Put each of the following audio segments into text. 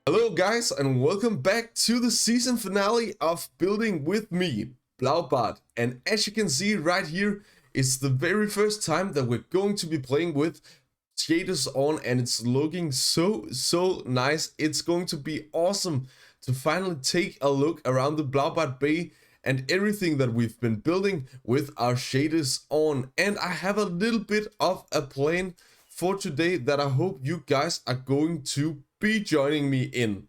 Hello guys and welcome back to the season finale of Building with me, Blaubart. And as you can see right here, it's the very first time that we're going to be playing with shaders on, and it's looking so nice. It's going to be awesome to finally take a look around the Blaubart Bay and everything that we've been building with our shaders on. And I have a little bit of a plan for today that I hope you guys are going to be joining me in.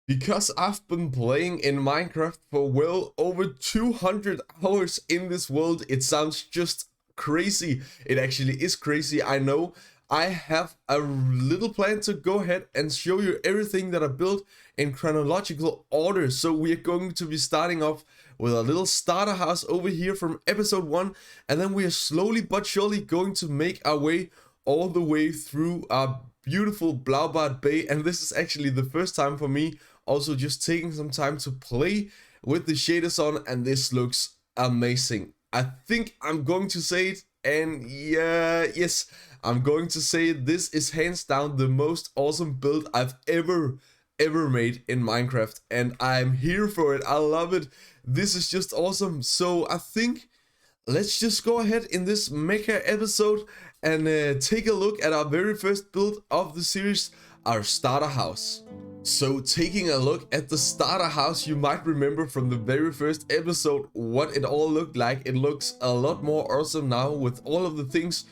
Because I've been playing in Minecraft for well over 200 hours in this world, it sounds just crazy. It actually is crazy, I know. I have a little plan to go ahead and show you everything that I built in chronological order. So we are going to be starting off with a little starter house over here from episode 1, and then we are slowly but surely going to make our way all the way through our beautiful Blaubart Bay. And this is actually the first time for me also just taking some time to play with the shaders on, and this looks amazing. I think I'm going to say it, and yes, I'm going to say this is hands down the most awesome build I've ever made in Minecraft, and I'm here for it. I love it. This is just awesome. So I think let's just go ahead in this mecha episode and take a look at our very first build of the series, our starter house. So taking a look at the starter house, you might remember from the very first episode what it all looked like. It looks a lot more awesome now with all of the things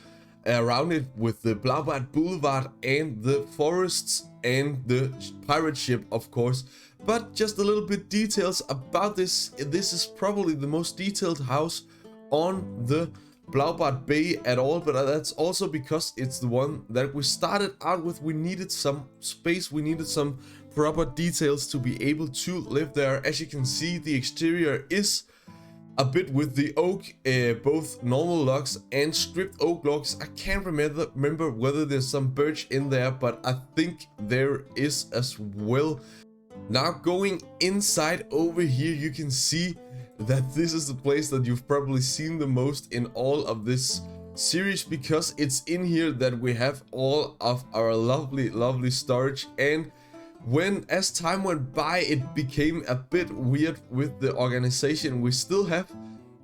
around it, with the Blaubart Boulevard and the forests and the pirate ship, of course. But just a little bit details about this. This is probably the most detailed house on the Blaubart Bay at all, but that's also because it's the one that we started out with. We needed some space, we needed some proper details to be able to live there. As you can see, the exterior is a bit with the oak, both normal logs and stripped oak logs. I can't remember whether there's some birch in there, but I think there is as well. Now going inside over here, you can see that this is the place that you've probably seen the most in all of this series, because it's in here that we have all of our lovely storage. And as time went by, it became a bit weird with the organization. We still have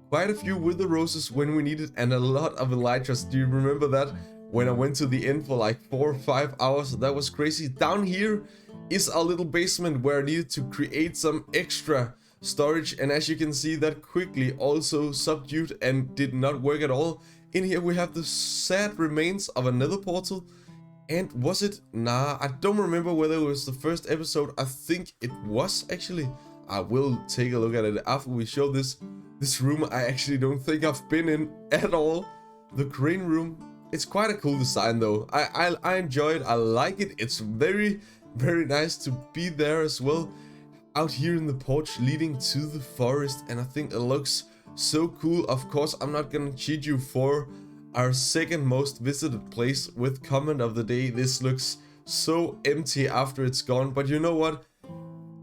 quite a few wither roses when we need it, and a lot of elytras. Do you remember that? When I went to the inn for like 4 or 5 hours, that was crazy. Down here is a little basement where I needed to create some extra storage, and as you can see, that quickly also subdued and did not work at all. In here we have the sad remains of another portal. And was it? Nah, I don't remember whether it was the first episode. I think it was actually. I will take a look at it after we show this room. I actually don't think I've been in at all. The crane room. It's quite a cool design though. I enjoy it. I like it. It's very nice to be there as well. Out here in the porch leading to the forest, and I think it looks so cool. Of course, I'm not gonna cheat you for our second most visited place with comment of the day. This looks so empty after it's gone, but you know what?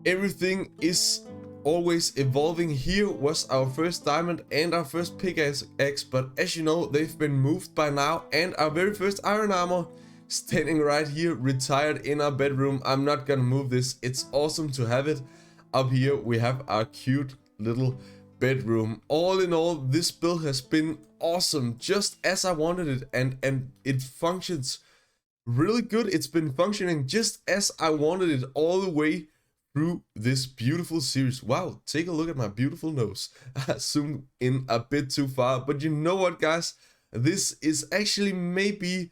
Everything is always evolving. Here was our first diamond and our first pickaxe, but as you know, they've been moved by now, and our very first iron armor standing right here, retired in our bedroom. I'm not gonna move this. It's awesome to have it. Up here we have our cute little bedroom. All in all, this build has been awesome, just as I wanted it, and it functions really good. It's been functioning just as I wanted it all the way through this beautiful series. Wow, take a look at my beautiful nose. I zoomed in a bit too far, but you know what, guys? This is actually maybe,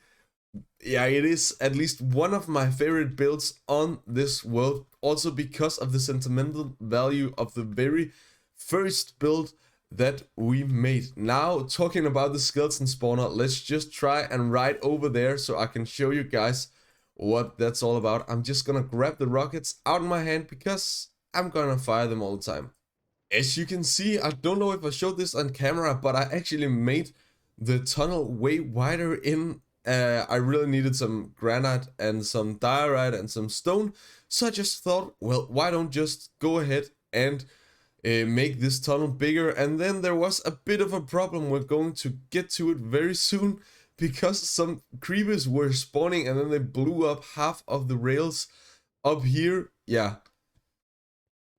yeah, it is at least one of my favorite builds on this world, also because of the sentimental value of the very first build that we made. Now, talking about the skeleton spawner, let's just try and ride over there so I can show you guys what that's all about. I'm just gonna grab the rockets out in my hand because I'm gonna fire them all the time. As you can see, I don't know if I showed this on camera, but I actually made the tunnel way wider in. I really needed some granite and some diorite and some stone, so I just thought, well, why don't just go ahead and make this tunnel bigger. And then there was a bit of a problem. We're going to get to it very soon, because some creepers were spawning and then they blew up half of the rails Up here, yeah.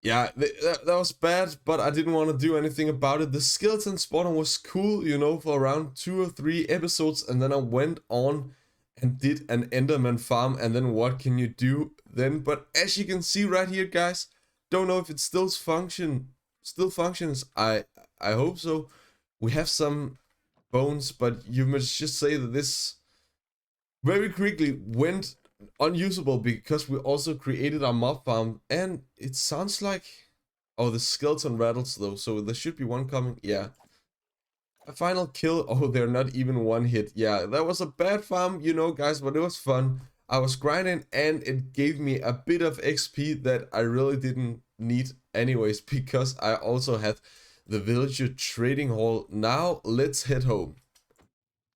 Yeah, that was bad, but I didn't want to do anything about it. The skeleton spawner was cool, you know, for around 2 or 3 episodes, and then I went on and did an Enderman farm, and then what can you do then? But as you can see right here, guys, don't know if it still functions. I hope so. We have some bones, but you must just say that this very quickly went unusable because we also created our mob farm, and it sounds like, oh, the skeleton rattles though, so there should be one coming. Yeah, a final kill. Oh, they're not even one hit. Yeah, that was a bad farm, you know, guys, but it was fun. I was grinding and it gave me a bit of XP that I really didn't need anyways, because I also had the villager trading hall. Now let's head home.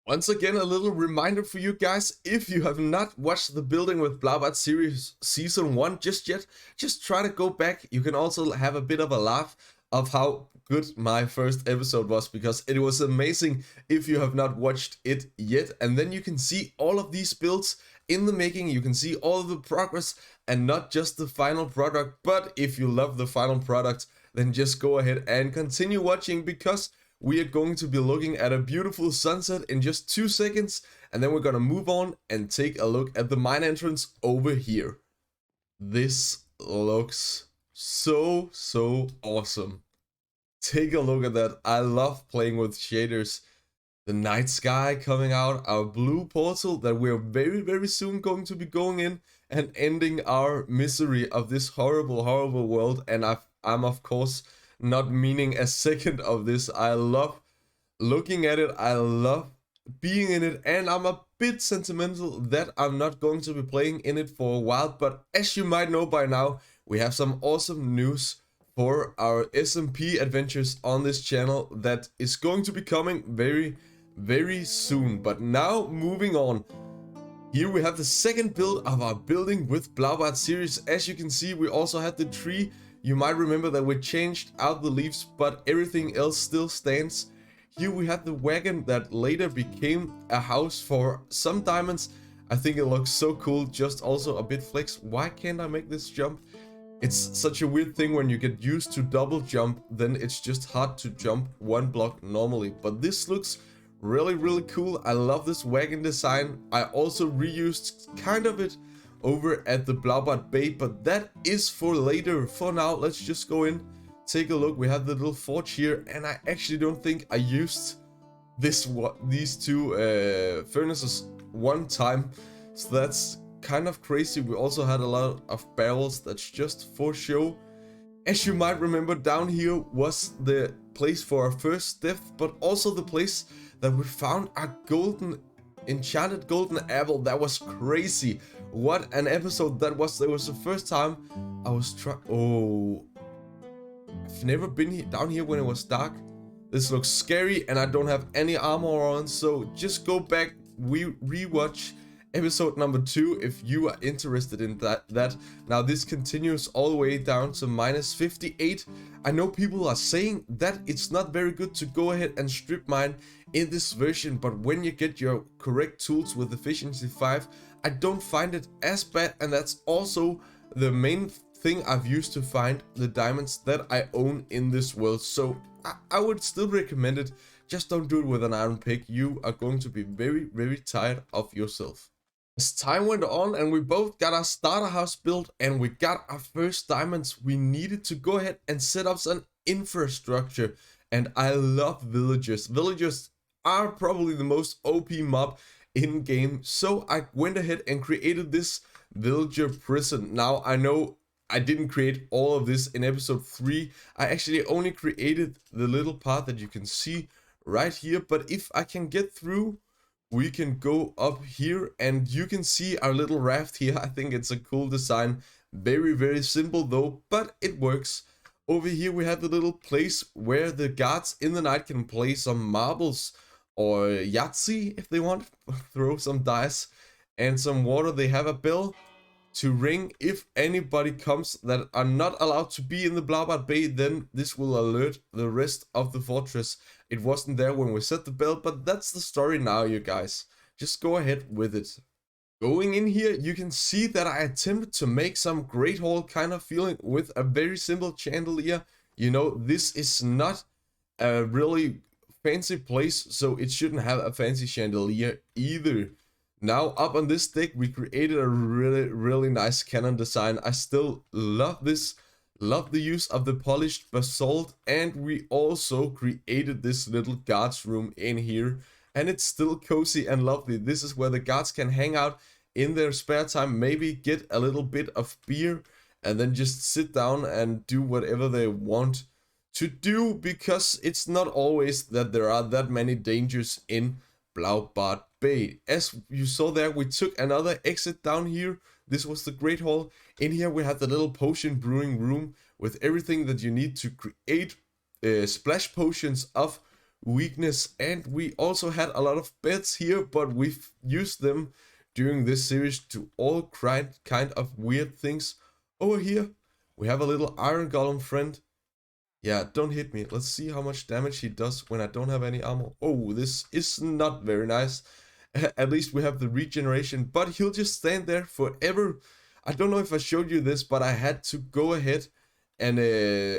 Once again, a little reminder for you guys, if you have not watched the Building with Blaubart series season 1 just yet, just try to go back. You can also have a bit of a laugh of how good my first episode was, because it was amazing if you have not watched it yet. And then you can see all of these builds in the making, you can see all of the progress and not just the final product. But if you love the final product, then just go ahead and continue watching, because we are going to be looking at a beautiful sunset in just 2 seconds, and then we're gonna move on and take a look at the mine entrance over here. This looks so awesome. Take a look at that. I love playing with shaders. The night sky coming out, our blue portal that we're very soon going to be going in and ending our misery of this horrible world. And I'm of course not meaning a second of this. I love looking at it, I love being in it, and I'm a bit sentimental that I'm not going to be playing in it for a while. But as you might know by now, we have some awesome news for our SMP adventures on this channel that is going to be coming very soon. But now moving on, here we have the second build of our Building with Blaubart series. As you can see, we also had the tree. You might remember that we changed out the leaves, but everything else still stands. Here we have the wagon that later became a house for some diamonds. I think it looks so cool, just also a bit flex. Why can't I make this jump? It's such a weird thing when you get used to double jump, then it's just hard to jump one block normally. But this looks really cool. I love this wagon design. I also reused kind of it over at the Blaubart Bay, but that is for later. For now, let's just go in, take a look. We have the little forge here, and I actually don't think I used these two furnaces one time, so that's kind of crazy. We also had a lot of barrels that's just for show. As you might remember, down here was the place for our first death, but also the place that we found a enchanted golden apple. That was crazy. What an episode that was. That was the first time I was oh, I've never been down here when it was dark. This looks scary, and I don't have any armor on, so just go back, rewatch episode number 2 if you are interested in that. Now this continues all the way down to -58. I know people are saying that it's not very good to go ahead and strip mine in this version, but when you get your correct tools with efficiency 5, I don't find it as bad, and that's also the main thing I've used to find the diamonds that I own in this world. So I would still recommend it. Just don't do it with an iron pick. You are going to be very tired of yourself. As time went on and we both got our starter house built and we got our first diamonds, we needed to go ahead and set up some infrastructure. And I love villagers. Villagers are probably the most OP mob in game. So I went ahead and created this villager prison. Now I know I didn't create all of this in episode 3. I actually only created the little part that you can see right here. But if I can get through, we can go up here and you can see our little raft here. I think it's a cool design. Very simple though, but it works. Over here we have the little place where the guards in the night can play some marbles or Yahtzee if they want. Throw some dice and some water. They have a bell to ring. If anybody comes that are not allowed to be in the Blaubart Bay, then this will alert the rest of the fortress. It wasn't there when we set the bell, but that's the story now, you guys. Just go ahead with it. Going in here, you can see that I attempted to make some Great Hall kind of feeling with a very simple chandelier. You know, this is not a really fancy place, so it shouldn't have a fancy chandelier either. Now, up on this deck, we created a really nice cannon design. I still love this. Love the use of the polished basalt, and we also created this little guards room in here, and it's still cozy and lovely. This is where the guards can hang out in their spare time, maybe get a little bit of beer, and then just sit down and do whatever they want to do, because it's not always that there are that many dangers in Blaubart Bay. As you saw there, we took another exit down here. This was the Great Hall. In here we have the little potion brewing room with everything that you need to create splash potions of weakness. And we also had a lot of beds here, but we've used them during this series to all kind of weird things. Over here we have a little iron golem friend. Yeah, don't hit me. Let's see how much damage he does when I don't have any armor. Oh, this is not very nice. At least we have the regeneration, but he'll just stand there forever. I don't know if I showed you this, but I had to go ahead and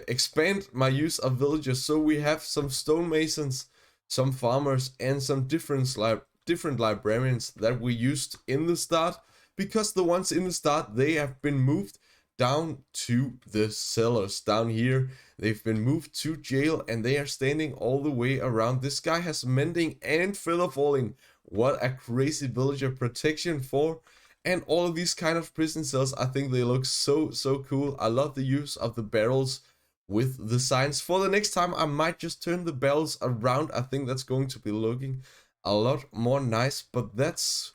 expand my use of villagers. So we have some stonemasons, some farmers, and some different librarians that we used in the start, because the ones in the start, they have been moved down to the cellars down here. They've been moved to jail, and they are standing all the way around. This guy has mending and feather falling. What a crazy villager protection for. And all of these kind of prison cells, I think they look so cool. I love the use of the barrels with the signs. For the next time, I might just turn the barrels around. I think that's going to be looking a lot more nice. But that's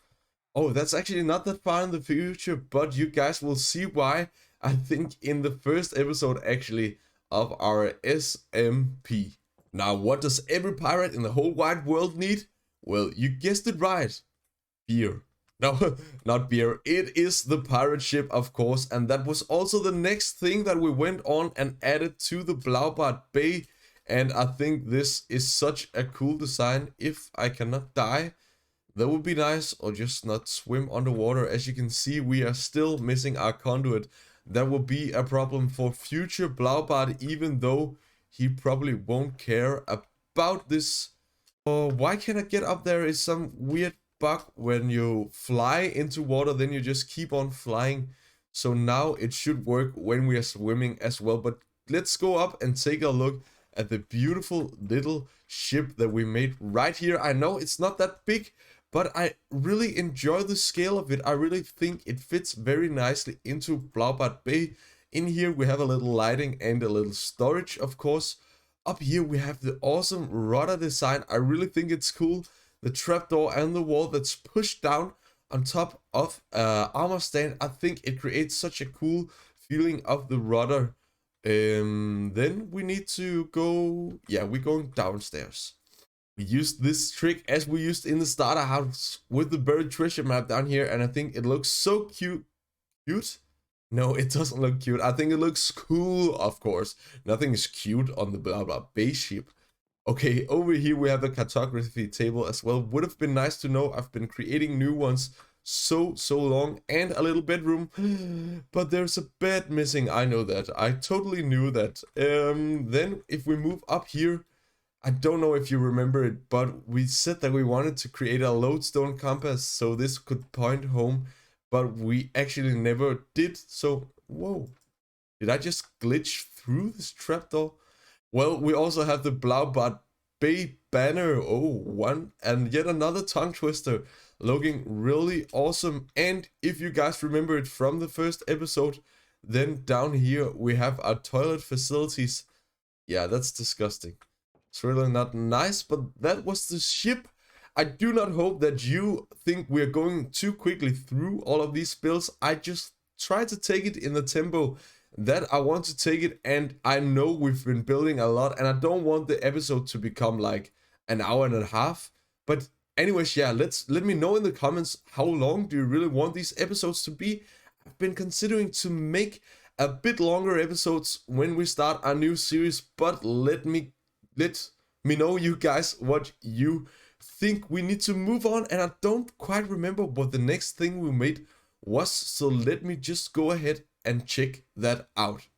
actually not that far in the future, but you guys will see why, I think, in the first episode actually of our SMP. Now, what does every pirate in the whole wide world need? Well, you guessed it right. Beer. No, not beer. It is the pirate ship, of course. And that was also the next thing that we went on and added to the Blaubart Bay. And I think this is such a cool design. If I cannot die, that would be nice. Or just not swim underwater. As you can see, we are still missing our conduit. That will be a problem for future Blaubart, even though he probably won't care about this. Why can't I get up there? Is some weird bug when you fly into water, then you just keep on flying. So now it should work when we are swimming as well. But let's go up and take a look at the beautiful little ship that we made right here. I know it's not that big, but I really enjoy the scale of it. I really think it fits very nicely into Blaubart Bay. In here we have a little lighting and a little storage, of course. Up here we have the awesome rudder design. I really think it's cool. The trapdoor and the wall that's pushed down on top of armor stand. I think it creates such a cool feeling of the rudder. Then we need to go... Yeah, we're going downstairs. We used this trick as we used in the starter house with the buried treasure map down here, and I think it looks so cute. Cute? No, it doesn't look cute. I think it looks cool, of course. Nothing is cute on the Blaubart Bay ship. Okay, over here we have the cartography table as well. Would have been nice to know. I've been creating new ones so long, and a little bedroom. But there's a bed missing. I know that. I totally knew that. Then if we move up here, I don't know if you remember it, but we said that we wanted to create a lodestone compass so this could point home, but we actually never did. So, whoa, did I just glitch through this trapdoor? Well, we also have the Blaubart Bay banner. Oh, one and yet another tongue twister, looking really awesome. And if you guys remember it from the first episode, then down here we have our toilet facilities. Yeah, that's disgusting. It's really not nice, but that was the ship. I do not hope that you think we're going too quickly through all of these builds. I just try to take it in the tempo that I want to take it, and I know we've been building a lot, and I don't want the episode to become like an hour and a half. But anyways, yeah, let me know in the comments, how long do you really want these episodes to be? I've been considering to make a bit longer episodes when we start our new series, but let me know, you guys, what you think we need to move on, and I don't quite remember what the next thing we made was, so let me just go ahead and check that out.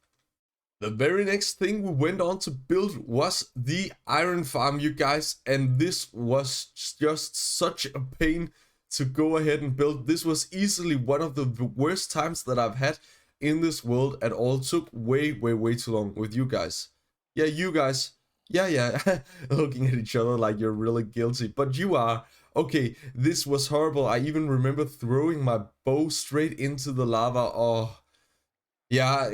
The very next thing we went on to build was the iron farm, you guys, and this was just such a pain to go ahead and build. This was easily one of the worst times that I've had in this world at all. It took way too long with you guys. Yeah, you guys. Yeah. Looking at each other like you're really guilty, but you are. Okay, this was horrible. I even remember throwing my bow straight into the lava. Oh. Yeah,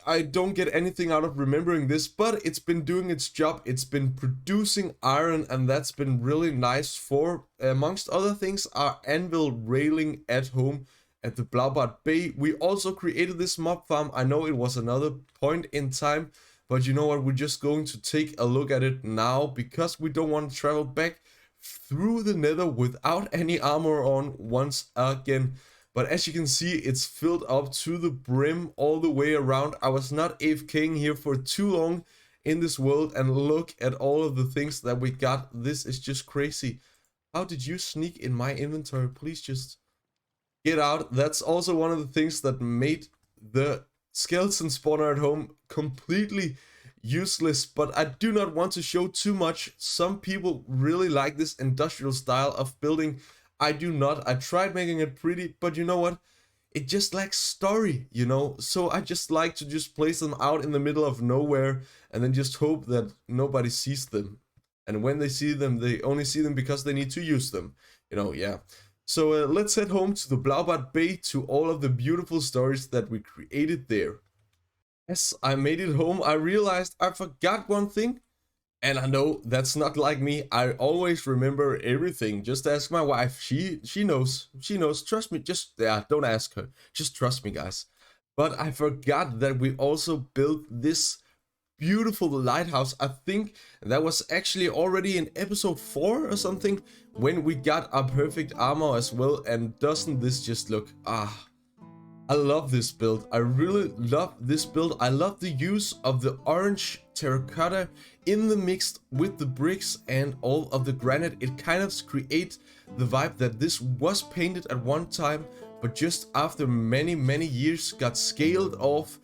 I don't get anything out of remembering this, but it's been doing its job. It's been producing iron, and that's been really nice for, amongst other things, our anvil railing at home at the Blaubart Bay. We also created this mob farm. I know it was another point in time, but you know what? We're just going to take a look at it now because we don't want to travel back through the nether without any armor on once again. But as you can see, it's filled up to the brim all the way around. I was not AFKing here for too long in this world, and look at all of the things that we got. This is just crazy. How did you sneak in my inventory? Please just get out. That's also one of the things that made the skeleton spawner at home completely useless, but I do not want to show too much. Some people really like this industrial style of building. I do not. I tried making it pretty, but you know what? It just lacks story, you know? So I just like to just place them out in the middle of nowhere and then just hope that nobody sees them. And when they see them, they only see them because they need to use them. You know, yeah. So let's head home to the Blaubart Bay to all of the beautiful stories that we created there. As I made it home, I realized I forgot one thing. And I know that's not like me. I always remember everything. Just ask my wife. She knows. She knows. Trust me. Just, yeah, don't ask her. Just trust me, guys. But I forgot that we also built this beautiful lighthouse. I think that was actually already in episode 4 or something when we got our perfect armor as well. And doesn't this just look... I love this build. I really love this build. I love the use of the orange terracotta in the mix with the bricks and all of the granite. It kind of creates the vibe that this was painted at one time, but just after many years got scaled off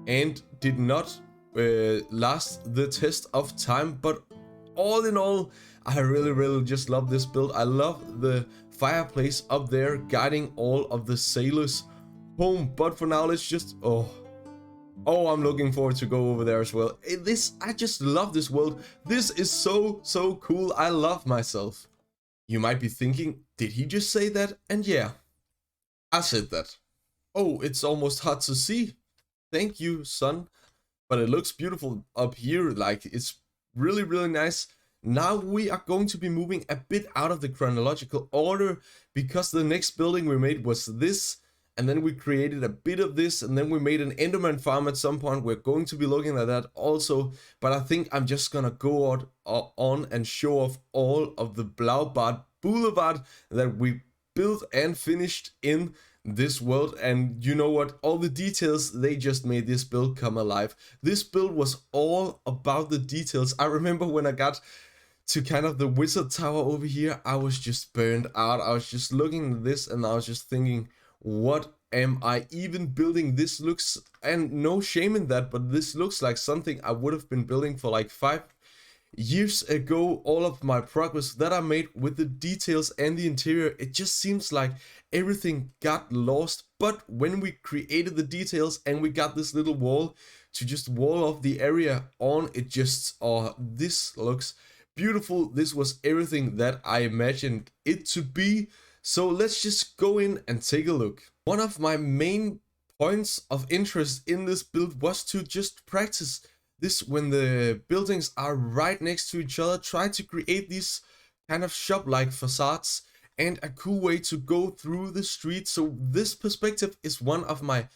and did not last the test of time. But all in all, I really just love this build. I love the fireplace up there guiding all of the sailors home. But for now, let's just I'm looking forward to go over there as well. I just love this world. This is so cool. I love myself. You might be thinking, did he just say that? And yeah, I said that. Oh, it's almost hard to see. Thank you, son. But it looks beautiful up here. Like, it's really nice. Now we are going to be moving a bit out of the chronological order because the next building we made was this. And then we created a bit of this, and then we made an Enderman Farm at some point. We're going to be looking at that also, but I think I'm just gonna go out on and show off all of the Blaubart Boulevard that we built and finished in this world. And you know what? All the details, they just made this build come alive. This build was all about the details. I remember when I got to kind of the wizard tower over here, I was just burned out. I was just looking at this and I was just thinking, what am I even building? This looks, and no shame in that, but this looks like something I would have been building for like 5 years ago. All of my progress that I made with the details and the interior, it just seems like everything got lost. But when we created the details and we got this little wall to just wall off the area on, it just, this looks beautiful. This was everything that I imagined it to be. So let's just go in and take a look. One of my main points of interest in this build was to just practice this when the buildings are right next to each other. Try to create these kind of shop-like facades and a cool way to go through the street. So this perspective is one of my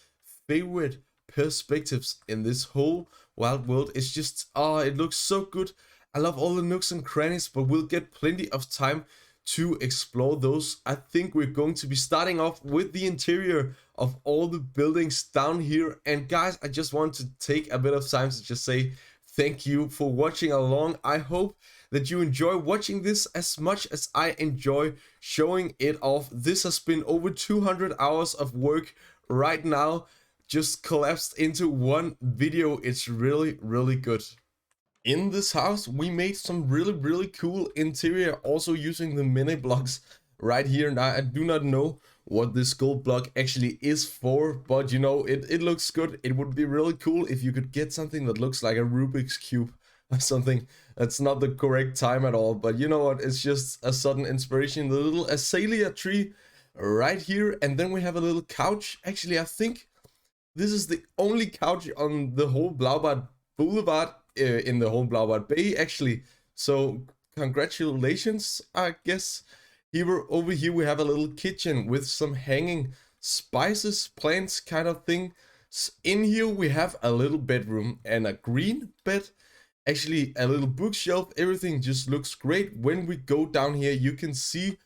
favorite perspectives in this whole wild world. It's just, it looks so good. I love all the nooks and crannies, but we'll get plenty of time to explore those. I think we're going to be starting off with the interior of all the buildings down here. And guys, I just want to take a bit of time to just say thank you for watching along. I hope that you enjoy watching this as much as I enjoy showing it off. This has been over 200 hours of work right now, just collapsed into one video. It's really, really good. In this house, we made some really cool interior, also using the mini blocks right here. Now, I do not know what this gold block actually is for, but you know, it looks good. It would be really cool if you could get something that looks like a Rubik's Cube or something. That's not the correct time at all, but you know what? It's just a sudden inspiration. The little azalea tree right here, and then we have a little couch. Actually, I think this is the only couch on the whole Blaubart Boulevard, in the whole Blaubart Bay, actually. So congratulations, I guess. Over here we have a little kitchen with some hanging spices, plants kind of thing. In here we have a little bedroom and a green bed. Actually, a little bookshelf. Everything just looks great. When we go down here, you can see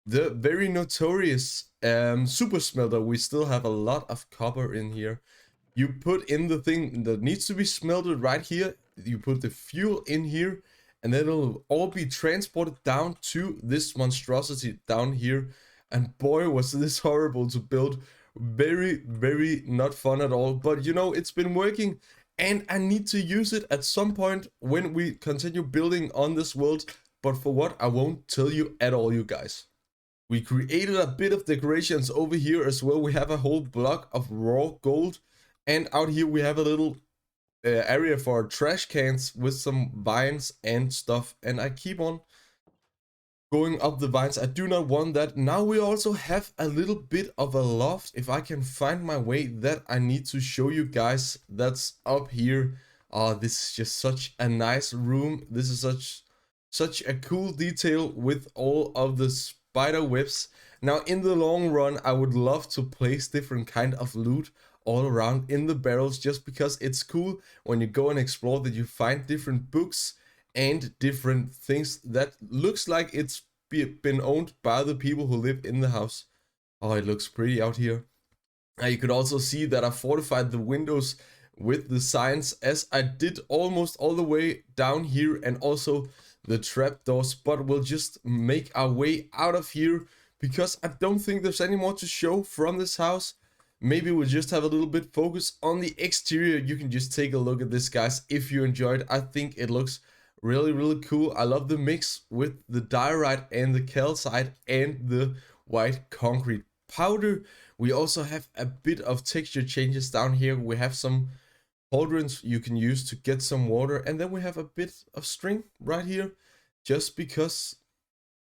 the very notorious super smelter. We still have a lot of copper in here. You put in the thing that needs to be smelted right here. You put the fuel in here, and then it'll all be transported down to this monstrosity down here. And boy, was this horrible to build. Very not fun at all. But you know, it's been working, and I need to use it at some point when we continue building on this world. But for what, I won't tell you at all, you guys. We created a bit of decorations over here as well. We have a whole block of raw gold. And out here we have a little area for trash cans with some vines and stuff. And I keep on going up the vines. I do not want that. Now we also have a little bit of a loft. If I can find my way, that I need to show you guys. That's up here. Oh, this is just such a nice room. This is such a cool detail with all of the spider webs. Now in the long run, I would love to place different kind of loot all around in the barrels, just because it's cool when you go and explore that you find different books and different things that looks like it's been owned by the people who live in the house. Oh, it looks pretty out here. You could also see that I fortified the windows with the signs, as I did almost all the way down here, and also the trapdoors. But we'll just make our way out of here, because I don't think there's any more to show from this house. Maybe we'll just have a little bit focus on the exterior. You can just take a look at this, guys, if you enjoyed. I think it looks really cool. I love the mix with the diorite and the calcite and the white concrete powder. We also have a bit of texture changes down here. We have some cauldrons you can use to get some water, and then we have a bit of string right here, just because.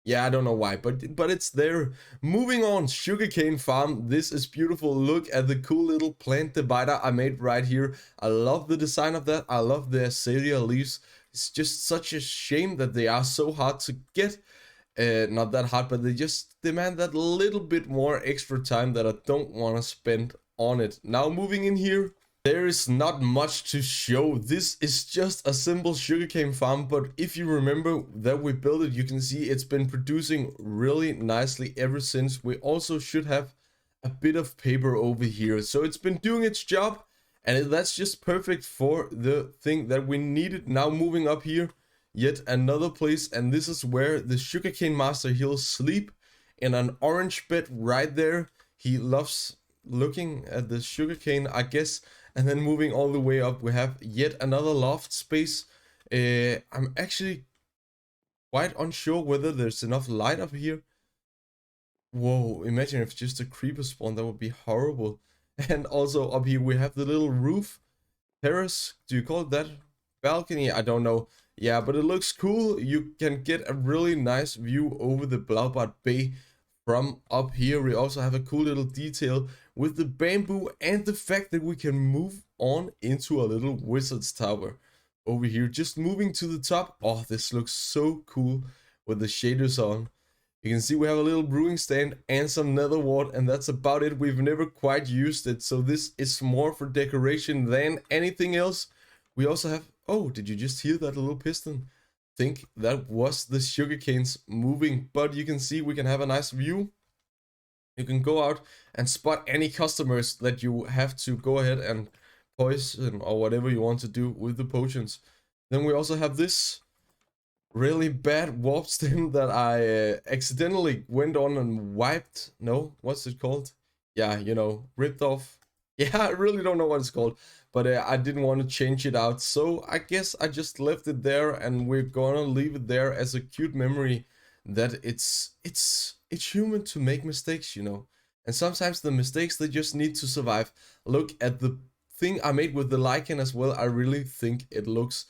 Yeah, I don't know why, but it's there. Moving on, sugarcane farm. This is beautiful. Look at the cool little plant divider I made right here. I love the design of that. I love the azalea leaves. It's just such a shame that they are so hard to get. Not that hard, but they just demand that little bit more extra time that I don't want to spend on it. Now moving in here. There is not much to show. This is just a simple sugarcane farm, but if you remember that we built it, you can see it's been producing really nicely ever since. We also should have a bit of paper over here, so it's been doing its job, and that's just perfect for the thing that we needed. Now moving up here, yet another place, and this is where the sugarcane master, he'll sleep in an orange bed right there. He loves looking at the sugarcane, I guess. And then moving all the way up, we have yet another loft space. I'm actually quite unsure whether there's enough light up here. Whoa, imagine if just a creeper spawned, that would be horrible. And also up here we have the little roof terrace. Do you call it that? Balcony? I don't know. Yeah, but it looks cool. You can get a really nice view over the Blaubart Bay from up here. We also have a cool little detail with the bamboo and the fact that we can move on into a little wizard's tower over here. Just moving to the top. Oh, this looks so cool with the shaders on. You can see we have a little brewing stand and some nether wart, and that's about it. We've never quite used it, so this is more for decoration than anything else. We also have, oh, did you just hear that little piston? Think that was the sugarcanes moving, but you can see we can have a nice view. You can go out and spot any customers that you have to go ahead and poison or whatever you want to do with the potions. Then we also have this really bad warp stem that I accidentally went on and wiped. No, what's it called? Yeah, you know, ripped off. Yeah, I really don't know what it's called, but I didn't want to change it out. So I guess I just left it there, and we're gonna leave it there as a cute memory that it's human to make mistakes, you know. And sometimes the mistakes, they just need to survive. Look at the thing I made with the lichen as well. I really think it looks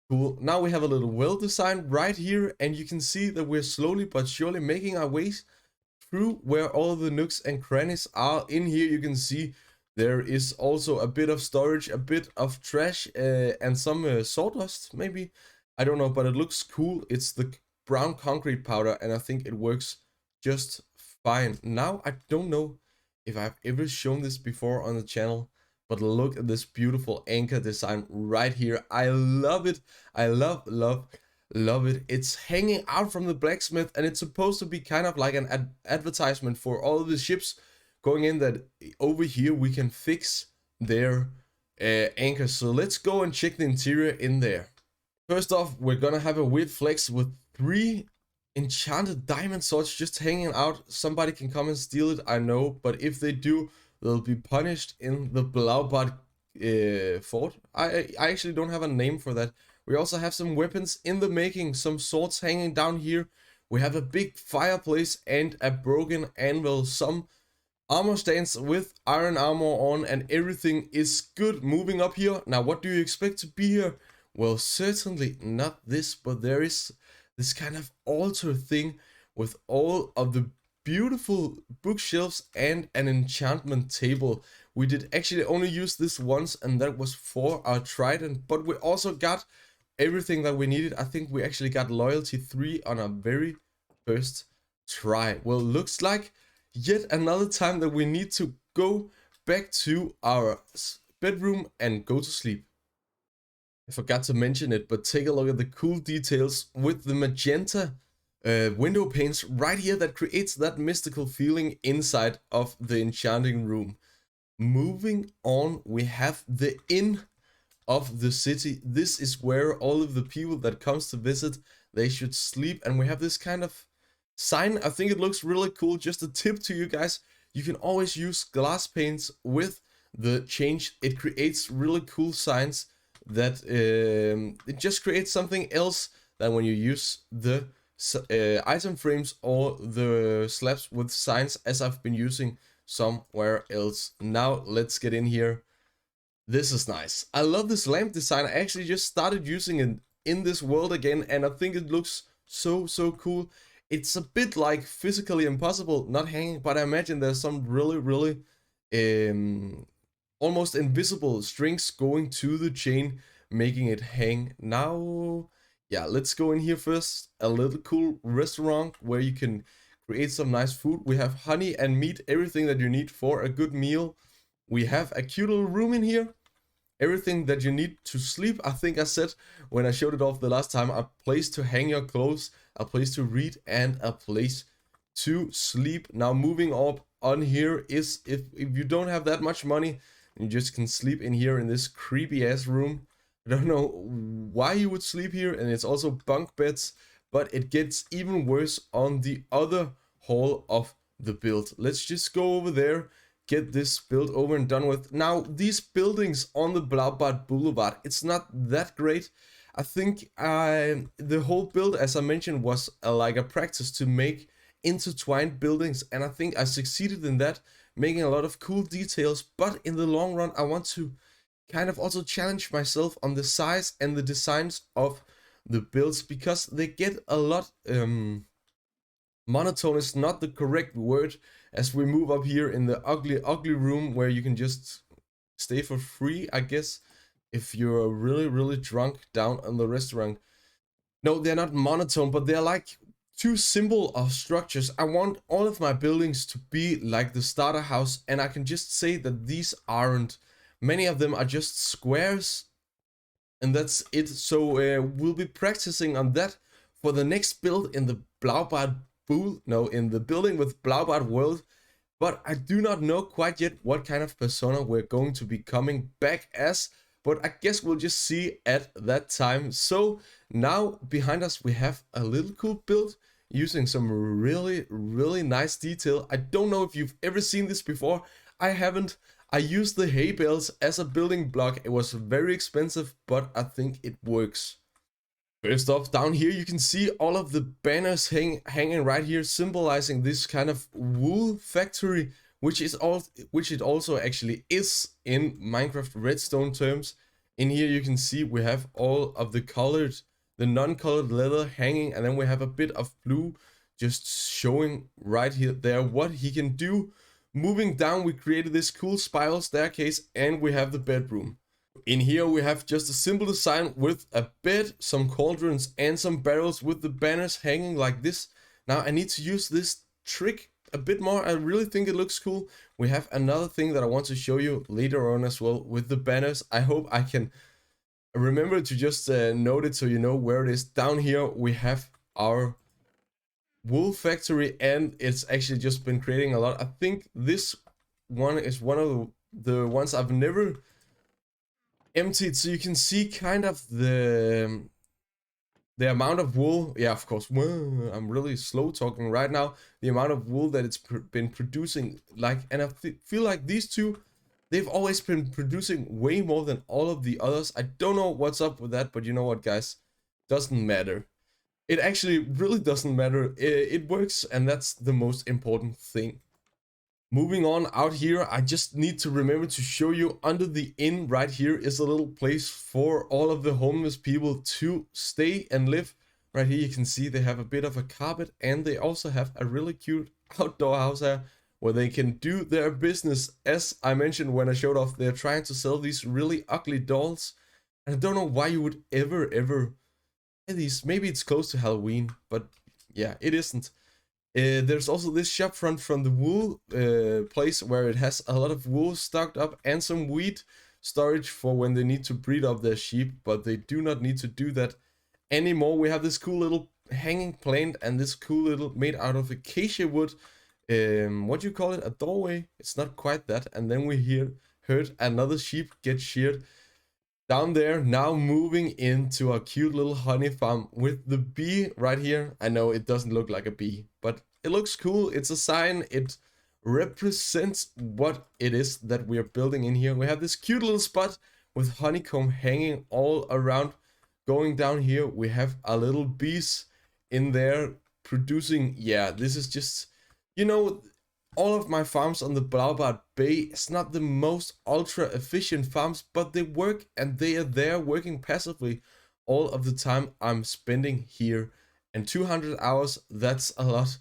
cool. Now we have a little well design right here, and you can see that we're slowly but surely making our ways through where all the nooks and crannies are. In here you can see there is also a bit of storage, a bit of trash, and some sawdust maybe. I don't know, but it looks cool. It's the brown concrete powder, and I think it works just fine. Now I don't know if I've ever shown this before on the channel, but look at this beautiful anchor design right here. I love it. I love it. It's hanging out from the blacksmith, and it's supposed to be kind of like an advertisement for all of the ships going in, that over here we can fix their anchors. So let's go and check the interior in there. First off, we're gonna have a weird flex with 3 enchanted diamond swords just hanging out. Somebody can come and steal it, I know, but if they do, they'll be punished in the Blaubart fort. I actually don't have a name for that. We also have some weapons in the making, some swords hanging down here. We have a big fireplace and a broken anvil, some armor stands with iron armor on, and everything is good. Moving up here. Now, what do you expect to be here? Well, certainly not this, but there is this kind of altar thing with all of the beautiful bookshelves and an enchantment table. We did actually only use this once, and that was for our trident, but we also got everything that we needed. I think we actually got loyalty 3 on our very first try. Well, looks like yet another time that we need to go back to our bedroom and go to sleep. I forgot to mention it, but take a look at the cool details with the magenta window panes right here that creates that mystical feeling inside of the enchanting room. Moving on, we have the inn of the city. This is where all of the people that comes to visit, they should sleep, and we have this kind of sign. I think it looks really cool. Just a tip to you guys, you can always use glass panes with the change. It creates really cool signs that it just creates something else than when you use the item frames or the slabs with signs, as I've been using somewhere else. Now let's get in here. This is nice. I love this lamp design. I actually just started using it in this world again, and I think it looks so cool. It's a bit like physically impossible not hanging, but I imagine there's some really almost invisible strings going to the chain, making it hang. Now, yeah, let's go in here first. A little cool restaurant where you can create some nice food. We have honey and meat, everything that you need for a good meal. We have a cute little room in here. Everything that you need to sleep. I think I said when I showed it off the last time, a place to hang your clothes, a place to read, and a place to sleep. Now moving up on here is, if you don't have that much money, you just can sleep in here in this creepy ass room. I don't know why you would sleep here, and it's also bunk beds, but it gets even worse on the other hall of the build. Let's just go over there, get this build over and done with. Now, these buildings on the Blaubart Boulevard, it's not that great. I think the whole build, as I mentioned, was like a practice to make intertwined buildings, and I think I succeeded in that, making a lot of cool details. But in the long run, I want to kind of also challenge myself on the size and the designs of the builds, because they get a lot monotone is not the correct word, as we move up here in the ugly room where you can just stay for free, I guess, if you're really drunk down in the restaurant. No, they're not monotone, but they're like too simple of structures. I want all of my buildings to be like the starter house, and I can just say that these aren't. Many of them are just squares, and that's it. So we'll be practicing on that for the next build in the Blaubart in the building with Blaubart World. But I do not know quite yet what kind of persona we're going to be coming back as. but I guess we'll just see at that time. So now behind us we have a little cool build using some really nice detail. I don't know if you've ever seen this before. I haven't. I used the hay bales as a building block. It was very expensive, but I think it works. First off, down here you can see all of the banners hanging right here, symbolizing this kind of wool factory, which it also actually is in Minecraft Redstone terms. In here you can see we have all of the non-colored leather hanging, and then we have a bit of blue just showing right here there what he can do. Moving down, we created this cool spiral staircase, and we have the bedroom. In here we have just a simple design with a bed, some cauldrons, and some barrels with the banners hanging like this. Now I need to use this trick a bit more. I really think it looks cool. We have another thing that I want to show you later on as well with the banners. I hope I can remember to just note it so you know where it is. Down here we have our wool factory, and it's actually just been creating a lot. I think this one is one of the ones I've never emptied, so you can see kind of the amount of wool. Yeah, of course, I'm really slow talking right now. The amount of wool that it's been producing, like, and I feel like these two, they've always been producing way more than all of the others. I don't know what's up with that, but you know what, guys, doesn't matter. It actually really doesn't matter. It works, and that's the most important thing. Moving on out here, I just need to remember to show you under the inn right here is a little place for all of the homeless people to stay and live. Right here you can see they have a bit of a carpet, and they also have a really cute outdoor house here where they can do their business. As I mentioned when I showed off, they're trying to sell these really ugly dolls. And I don't know why you would ever these. Maybe it's close to Halloween, but yeah, it isn't. There's also this shop front from the wool place where it has a lot of wool stocked up and some wheat storage for when they need to breed up their sheep, but they do not need to do that anymore. We have this cool little hanging plant and this cool little made out of acacia wood. What do you call it? A doorway? It's not quite that. And then we heard another sheep get sheared. Down there, now moving into a cute little honey farm with the bee right here. I know it doesn't look like a bee, but it looks cool. It's a sign. It represents what it is that we are building in here. We have this cute little spot with honeycomb hanging all around. Going down here, we have a little bees in there producing. Yeah, this is just, you know, all of my farms on the Blaubart Bay, it's not the most ultra efficient farms, but they work, and they are there working passively all of the time I'm spending here. And 200 hours, that's a lot.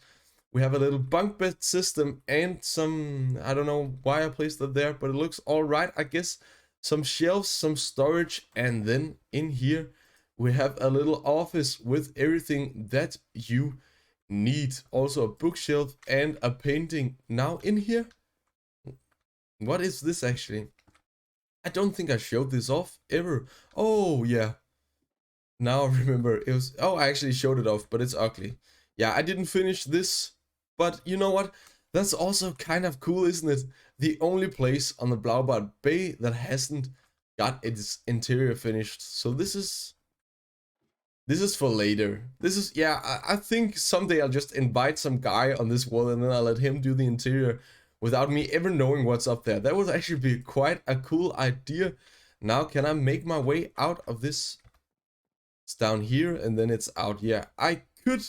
We have a little bunk bed system and some, I don't know why I placed it there, but it looks all right, I guess. Some shelves, some storage, and then in here we have a little office with everything that you need. Also a bookshelf and a painting. Now in here, what is this actually? I don't think I showed this off ever. Oh yeah, now I remember. It was, oh, I actually showed it off, but it's ugly. Yeah, I didn't finish this, but you know what, that's also kind of cool, isn't it? The only place on the Blaubart Bay that hasn't got its interior finished. So this is for later. This is, yeah, I think someday I'll just invite some guy on this wall and then I'll let him do the interior without me ever knowing what's up there. That would actually be quite a cool idea. Now, can I make my way out of this? It's down here and then it's out. Yeah, I could.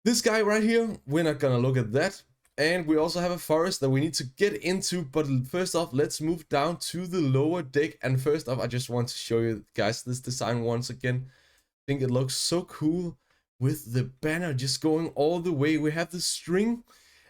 This guy right here, we're not gonna look at that. And we also have a forest that we need to get into. But first off, let's move down to the lower deck. And first off, I just want to show you guys this design once again. I think it looks so cool with the banner just going all the way. We have the string,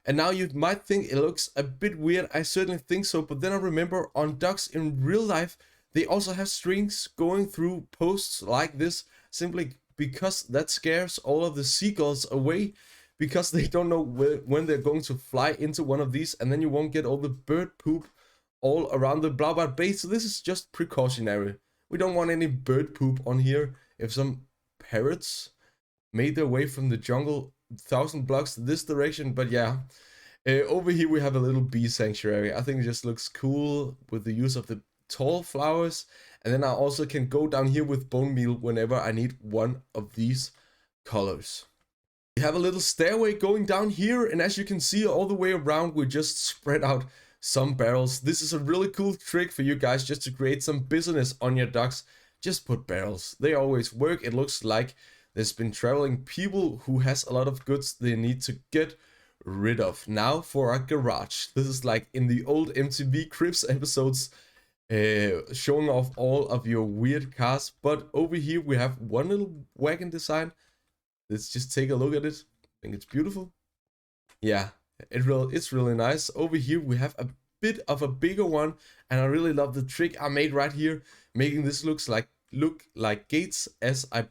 and now you might think it looks a bit weird. I certainly think so, but then I remember on ducks in real life, they also have strings going through posts like this, simply because that scares all of the seagulls away, because they don't know when they're going to fly into one of these, and then you won't get all the bird poop all around the Blaubart Bay. So this is just precautionary. We don't want any bird poop on here. If some parrots made their way from the jungle 1,000 blocks this direction, but yeah. Over here we have a little bee sanctuary. I think it just looks cool with the use of the tall flowers. And then I also can go down here with bone meal whenever I need one of these colors. We have a little stairway going down here, and as you can see all the way around, we just spread out some barrels. This is a really cool trick for you guys just to create some business on your docks. Just put barrels. They always work. It looks like there's been traveling people who has a lot of goods they need to get rid of. Now for our garage. This is like in the old MTV Cribs episodes, showing off all of your weird cars. But over here we have one little wagon design. Let's just take a look at it. I think it's beautiful. Yeah, it's really nice. Over here we have a bit of a bigger one, and I really love the trick I made right here, making this look like gates as I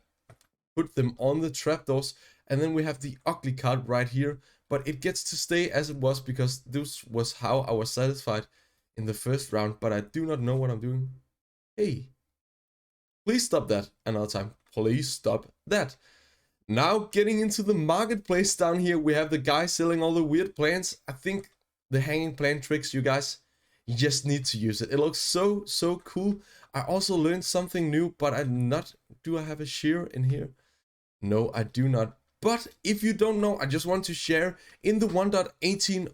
put them on the trapdoors. And then we have the ugly card right here, but it gets to stay as it was because this was how I was satisfied in the first round. But I do not know what I'm doing. Hey, please stop that another time. Please stop that. Now getting into the marketplace down here, we have the guy selling all the weird plants. I think the hanging plant tricks, you guys, you just need to use it. It looks so cool. I also learned something new, but do I have a shear in here? No, I do not. But if you don't know, I just want to share in the 1.18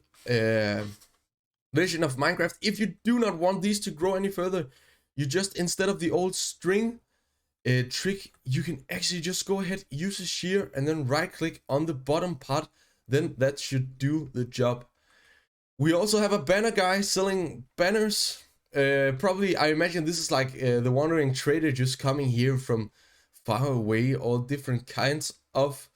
version of Minecraft, if you do not want these to grow any further, you just, instead of the old string trick, you can actually just go ahead, use a shear, and then right click on the bottom part. Then that should do the job. We also have a banner guy selling banners. Probably, I imagine this is like the wandering trader just coming here from far away, all different kinds of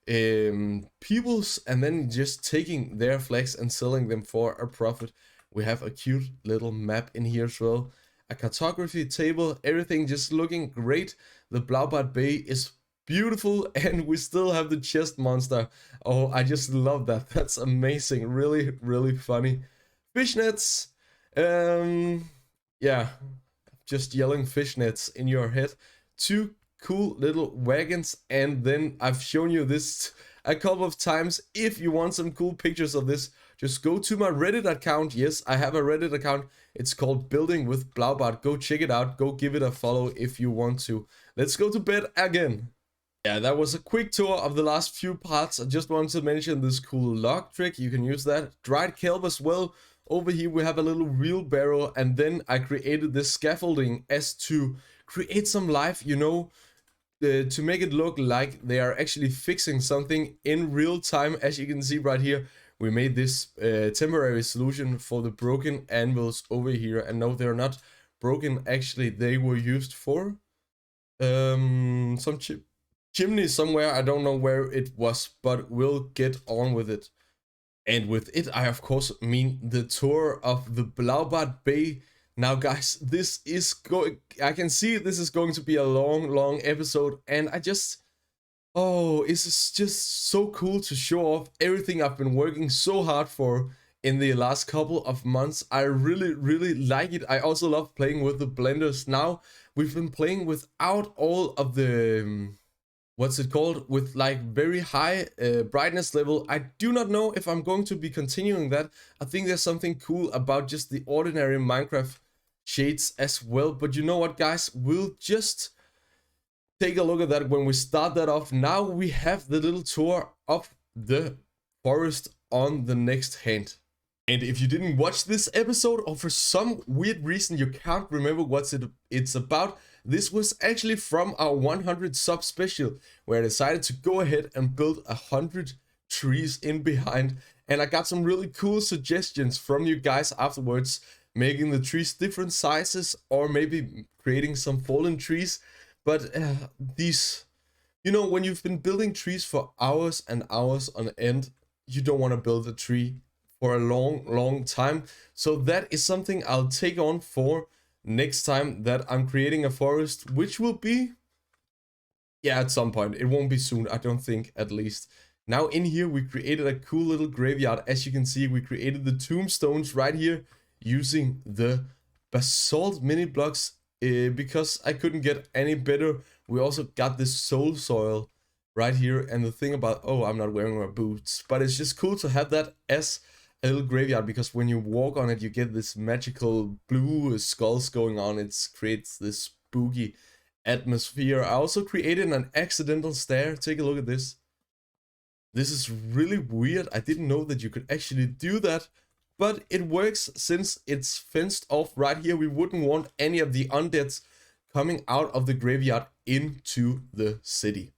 peoples, and then just taking their flags and selling them for a profit. We have a cute little map in here as well. A cartography table, everything just looking great. The Blaubart Bay is beautiful, and we still have the chest monster. Oh, I just love that. That's amazing. Really funny. Fishnets. Yeah, just yelling fishnets in your head. Two cool little wagons, and then I've shown you this a couple of times. If you want some cool pictures of this, just go to my Reddit account. Yes, I have a Reddit account. It's called Building with Blaubart. Go check it out. Go give it a follow if you want to. Let's go to bed again. Yeah, that was a quick tour of the last few parts. I just wanted to mention this cool log trick. You can use that. Dried kelp as well. Over here we have a little wheelbarrow, and then I created this scaffolding as to create some life, you know, to make it look like they are actually fixing something in real time. As you can see right here, we made this temporary solution for the broken anvils over here. And no, they're not broken. Actually, they were used for some chimney somewhere. I don't know where it was, but we'll get on with it. And with it, I of course mean the tour of the Blaubart Bay. Now guys, this is I can see this is going to be a long episode, and it's just so cool to show off everything I've been working so hard for in the last couple of months. I really like it. I also love playing with the blenders. Now we've been playing without all of the what's it called, with like very high brightness level. I do not know if I'm going to be continuing that. I think there's something cool about just the ordinary Minecraft shades as well. But you know what, guys, we'll just take a look at that when we start that off. Now we have the little tour of the forest on the next hand. And if you didn't watch this episode, or for some weird reason you can't remember what it's about, this was actually from our 100 sub special, where I decided to go ahead and build 100 trees in behind. And I got some really cool suggestions from you guys afterwards, making the trees different sizes, or maybe creating some fallen trees. But these, you know, when you've been building trees for hours and hours on end, you don't want to build a tree for a long time. So that is something I'll take on for next time that I'm creating a forest, which will be, yeah, at some point. It won't be soon, I don't think, at least. Now in here we created a cool little graveyard. As you can see, we created the tombstones right here using the basalt mini blocks because I couldn't get any better. We also got this soul soil right here, and the thing about, oh, I'm not wearing my boots, but it's just cool to have that as a little graveyard, because when you walk on it, you get this magical blue skulls going on. It creates this spooky atmosphere. I also created an accidental stair. Take a look at this. This is really weird. I didn't know that you could actually do that, but it works since it's fenced off right here. We wouldn't want any of the undeads coming out of the graveyard into the city.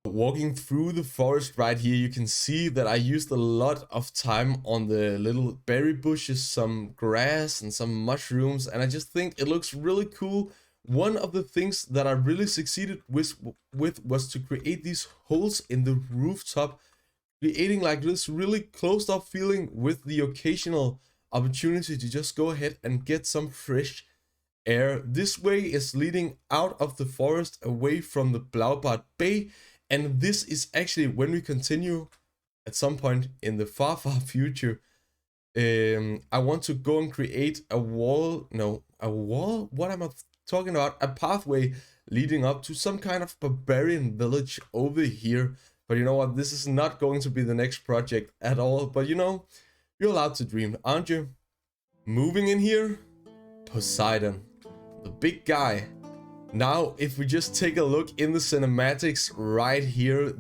Walking through the forest right here, you can see that I used a lot of time on the little berry bushes, some grass and some mushrooms, and I just think it looks really cool. One of the things that I really succeeded with was to create these holes in the rooftop, creating like this really closed off feeling with the occasional opportunity to just go ahead and get some fresh air. This way is leading out of the forest away from the Blaubart Bay, and this is actually when we continue at some point in the far future. I want to go and create a wall. No, a wall? What am I talking about? A pathway leading up to some kind of barbarian village over here. But you know what? This is not going to be the next project at all. But you know, you're allowed to dream, aren't you? Moving in here, Poseidon, the big guy. Now, if we just take a look in the cinematics right here,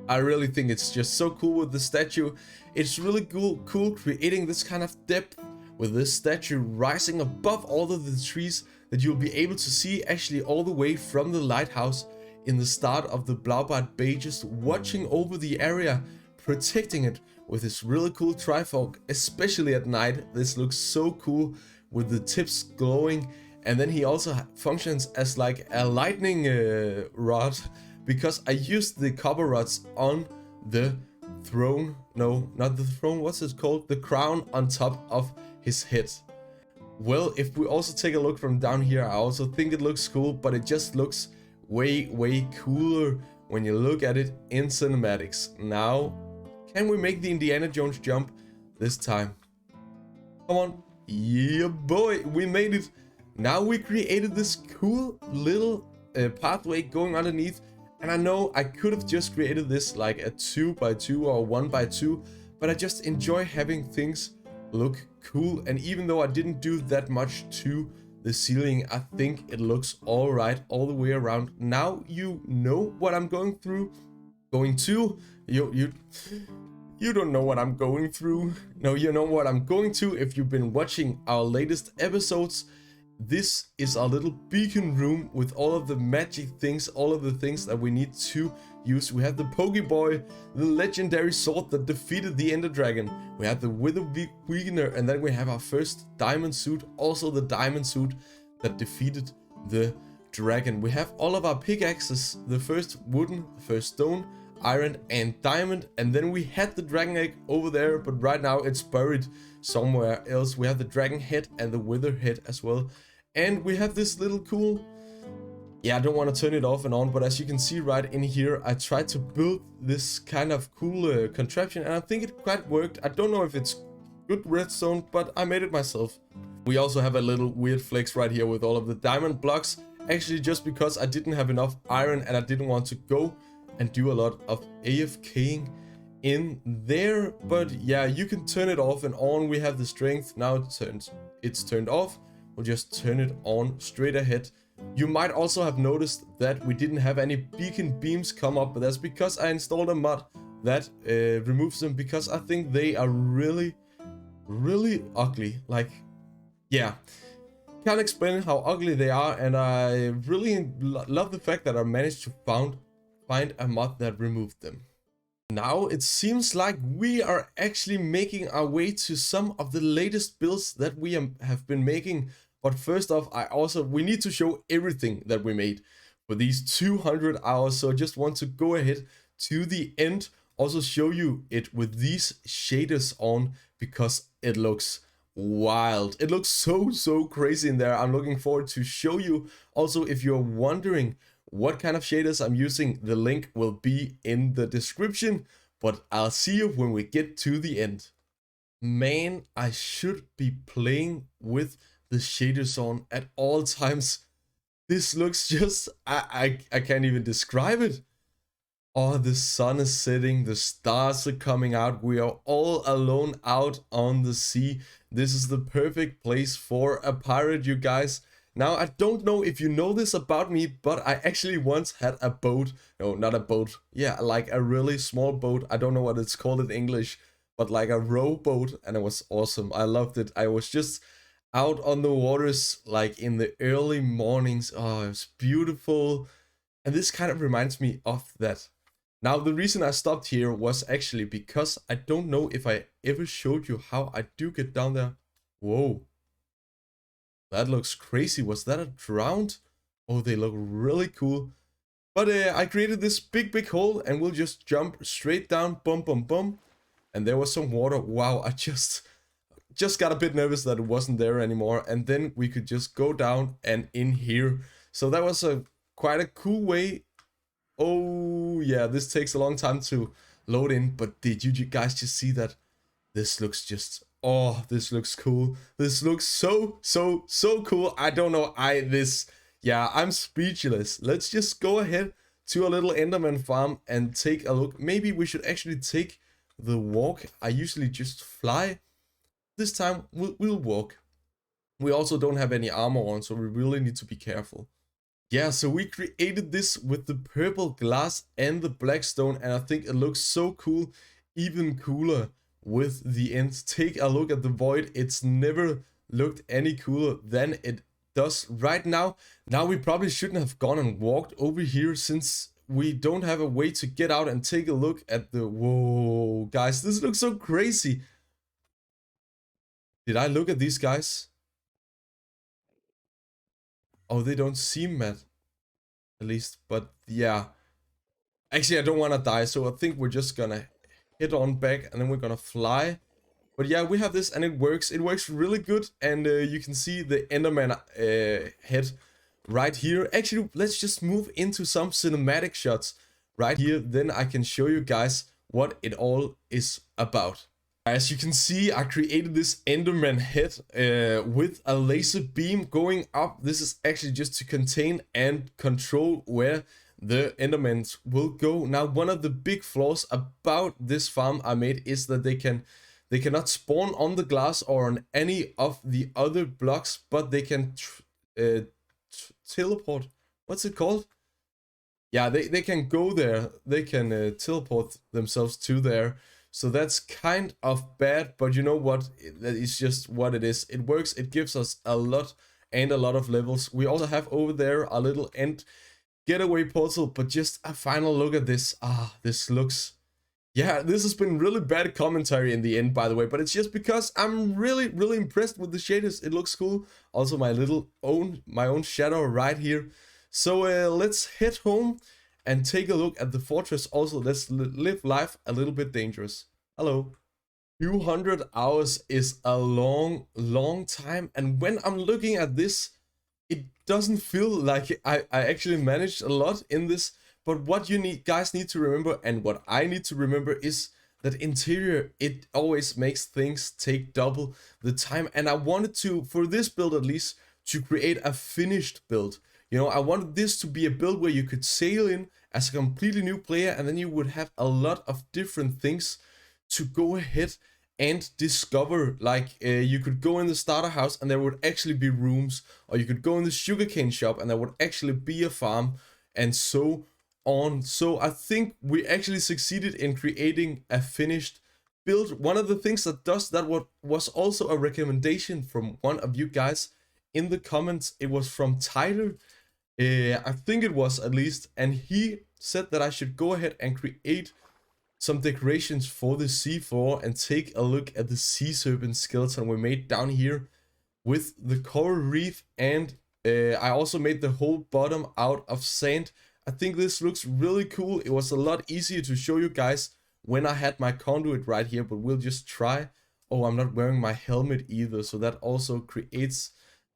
I really think it's just so cool with the statue. It's really cool creating this kind of depth with this statue rising above all of the trees that you'll be able to see actually all the way from the lighthouse in the start of the Blaubart Bay, just watching over the area, protecting it with this really cool trifork, especially at night. This looks so cool with the tips glowing. And then he also functions as like a lightning rod, because I used the copper rods on the throne. No, not the throne. What's it called? The crown on top of his head. Well, if we also take a look from down here, I also think it looks cool, but it just looks way cooler when you look at it in cinematics. Now, can we make the Indiana Jones jump this time? Come on. Yeah, boy, we made it. Now we created this cool little pathway going underneath, and I know I could have just created this like a 2x2 or 1x2, but I just enjoy having things look cool. And even though I didn't do that much to the ceiling, I think it looks all right all the way around. Now you know what I'm going through. You don't know what I'm going through. No, you know what I'm going to if you've been watching our latest episodes. This is our little beacon room with all of the magic things, all of the things that we need to use. We have the Pokeboy, the legendary sword that defeated the Ender Dragon. We have the Wither Weakener, and then we have our first diamond suit, also the diamond suit that defeated the dragon. We have all of our pickaxes, the first wooden, the first stone, iron and diamond, and then we had the dragon egg over there, but right now it's buried somewhere else. We have the dragon head and the wither head as well, and we have this little cool, I don't want to turn it off and on, but as you can see right in here, I tried to build this kind of cool contraption, and I think it quite worked. I don't know if it's good redstone, but I made it myself. We also have a little weird flex right here with all of the diamond blocks, actually just because I didn't have enough iron and I didn't want to go and do a lot of AFKing in there. But yeah, you can turn it off and on. We have the strength. Now it's turned off. We'll just turn it on straight ahead. You might also have noticed that we didn't have any beacon beams come up, but that's because I installed a mod that removes them, because I think they are really ugly. Like, yeah, can't explain how ugly they are, and I really love the fact that I managed to find a mod that removed them. Now it seems like we are actually making our way to some of the latest builds that we have been making. But first off, we need to show everything that we made for these 200 hours. So I just want to go ahead to the end, also show you it with these shaders on, because it looks wild. It looks so crazy in there. I'm looking forward to show you. Also, if you're wondering what kind of shaders I'm using, the link will be in the description, but I'll see you when we get to the end. Man, I should be playing with the shaders on at all times. This looks just, I can't even describe it. Oh, the sun is setting, the stars are coming out. We are all alone out on the sea. This is the perfect place for a pirate, you guys. Now, I don't know if you know this about me, but I actually once had a boat. No, not a boat. Yeah, like a really small boat. I don't know what it's called in English, but like a rowboat, and it was awesome. I loved it. I was just out on the waters like in the early mornings. Oh, it was beautiful. And this kind of reminds me of that. Now, the reason I stopped here was actually because I don't know if I ever showed you how I do get down there. Whoa. That looks crazy. Was that a drowned? Oh, they look really cool. But I created this big hole and we'll just jump straight down. Boom, boom, boom. And there was some water. Wow, I just got a bit nervous that it wasn't there anymore. And then we could just go down and in here. So that was quite a cool way. Oh yeah, this takes a long time to load in, but did you guys just see that? This looks just, oh, this looks cool. This looks so cool. I don't know, yeah, I'm speechless. Let's just go ahead to a little Enderman farm and take a look. Maybe we should actually take the walk. I usually just fly. This time we'll walk. We also don't have any armor on, so we really need to be careful. Yeah, so we created this with the purple glass and the black stone, and I think it looks so cool, even cooler with the end. Take a look at the void. It's never looked any cooler than it does right now. Now we probably shouldn't have gone and walked over here since we don't have a way to get out and take a look at the... Whoa, guys, this looks so crazy. Did I look at these guys? Oh, they don't seem mad. At least, but yeah. Actually, I don't want to die, so I think we're just gonna hit on back and then we're gonna fly. But yeah, we have this and it works. It works really good, and you can see the Enderman head right here. Actually, let's just move into some cinematic shots right here. Then I can show you guys what it all is about. As you can see, I created this Enderman head with a laser beam going up. This is actually just to contain and control where the Endermans will go. Now, one of the big flaws about this farm I made is that they cannot spawn on the glass or on any of the other blocks, but they can teleport. What's it called? Yeah, they can go there. They can teleport themselves to there. So that's kind of bad, but you know what? That is just what it is. It works. It gives us a lot and a lot of levels. We also have over there a little end getaway portal, but just a final look at this. Ah, this looks... Yeah, this has been really bad commentary in the end, by the way, but it's just because I'm really impressed with the shaders. It looks cool. Also, my own shadow right here. So let's head home and take a look at the fortress. Also, let's live life a little bit dangerous. Hello. 200 hours is a long time, and when I'm looking at this, it doesn't feel like I actually managed a lot in this. But what you guys need to remember, and what I need to remember, is that interior, it always makes things take double the time. And I wanted to, for this build at least, to create a finished build. You know, I wanted this to be a build where you could sail in as a completely new player, and then you would have a lot of different things to go ahead and discover. Like you could go in the starter house and there would actually be rooms, or you could go in the sugarcane shop and there would actually be a farm, and so on. So I think we actually succeeded in creating a finished build. One of the things that does that was also a recommendation from one of you guys in the comments. It was from Tyler, I think it was at least, and he said that I should go ahead and create some decorations for the sea floor and take a look at the sea serpent skeleton we made down here with the coral reef, and I also made the whole bottom out of sand. I think this looks really cool. It was a lot easier to show you guys when I had my conduit right here, but we'll just try. Oh, I'm not wearing my helmet either, so that also creates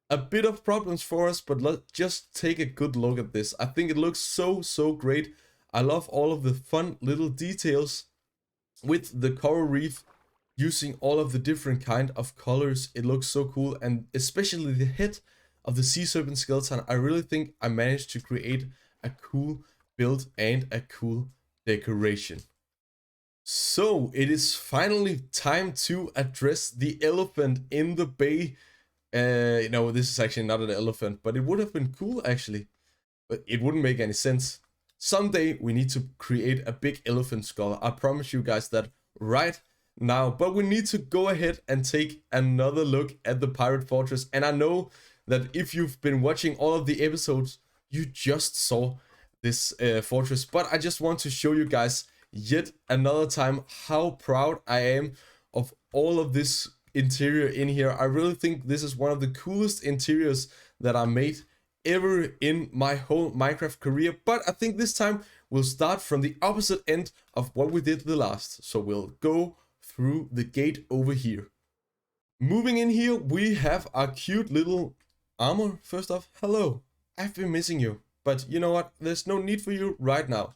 a bit of problems for us, but let's just take a good look at this. I think it looks so great. I love all of the fun little details with the coral reef, using all of the different kind of colors. It looks so cool, and especially the head of the sea serpent skeleton. I really think I managed to create a cool build and a cool decoration. So it is finally time to address the elephant in the bay. No, this is actually not an elephant, but it would have been cool actually. But it wouldn't make any sense. Someday we need to create a big elephant skull. I promise you guys that right now. But we need to go ahead and take another look at the pirate fortress. And I know that if you've been watching all of the episodes, you just saw this fortress. But I just want to show you guys yet another time how proud I am of all of this interior in here. I really think this is one of the coolest interiors that I made ever in my whole Minecraft career. But I think this time we'll start from the opposite end of what we did the last. So we'll go through the gate over here. Moving in here, we have our cute little armor. First off, hello. I've been missing you. But you know what? There's no need for you right now.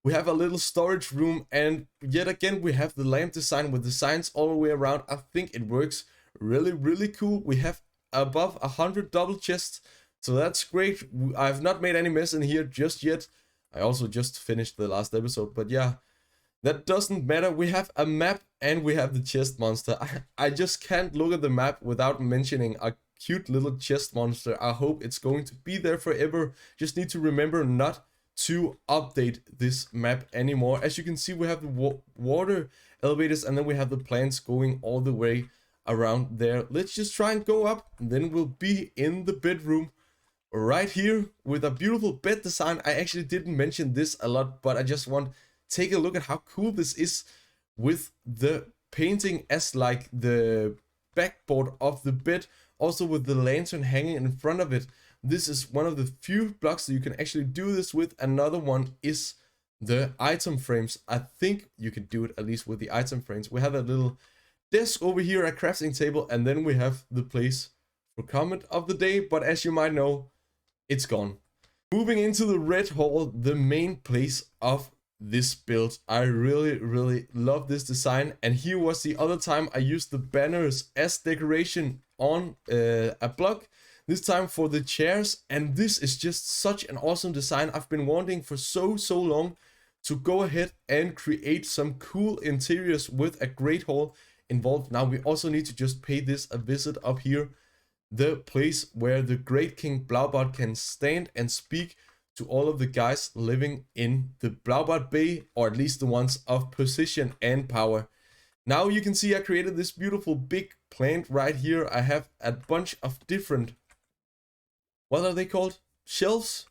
We have a little storage room, and yet again we have the lamp design with the signs all the way around. I think it works really cool. We have above 100 double chests, so that's great. I've not made any mess in here just yet. I also just finished the last episode, but yeah, that doesn't matter. We have a map and we have the chest monster. I just can't look at the map without mentioning a cute little chest monster. I hope it's going to be there forever. Just need to remember not to update this map anymore. As you can see, we have the water elevators, and then we have the plants going all the way around there. Let's just try and go up, and then we'll be in the bedroom right here with a beautiful bed design. I actually didn't mention this a lot, but I just want to take a look at how cool this is with the painting as like the backboard of the bed, also with the lantern hanging in front of it. This is one of the few blocks that you can actually do this with. Another one is the item frames. I think you can do it at least with the item frames. We have a little desk over here, a crafting table, and then we have the place for comment of the day. But as you might know, it's gone. Moving into the red hall, the main place of this build. I really love this design. And here was the other time I used the banners as decoration on a block. This time for the chairs, and this is just such an awesome design. I've been wanting for so long to go ahead and create some cool interiors with a great hall involved. Now we also need to just pay this a visit up here, the place where the great King Blaubart can stand and speak to all of the guys living in the Blaubart Bay, or at least the ones of position and power. Now you can see I created this beautiful big plant right here. I have a bunch of different, what are they called? Shelves?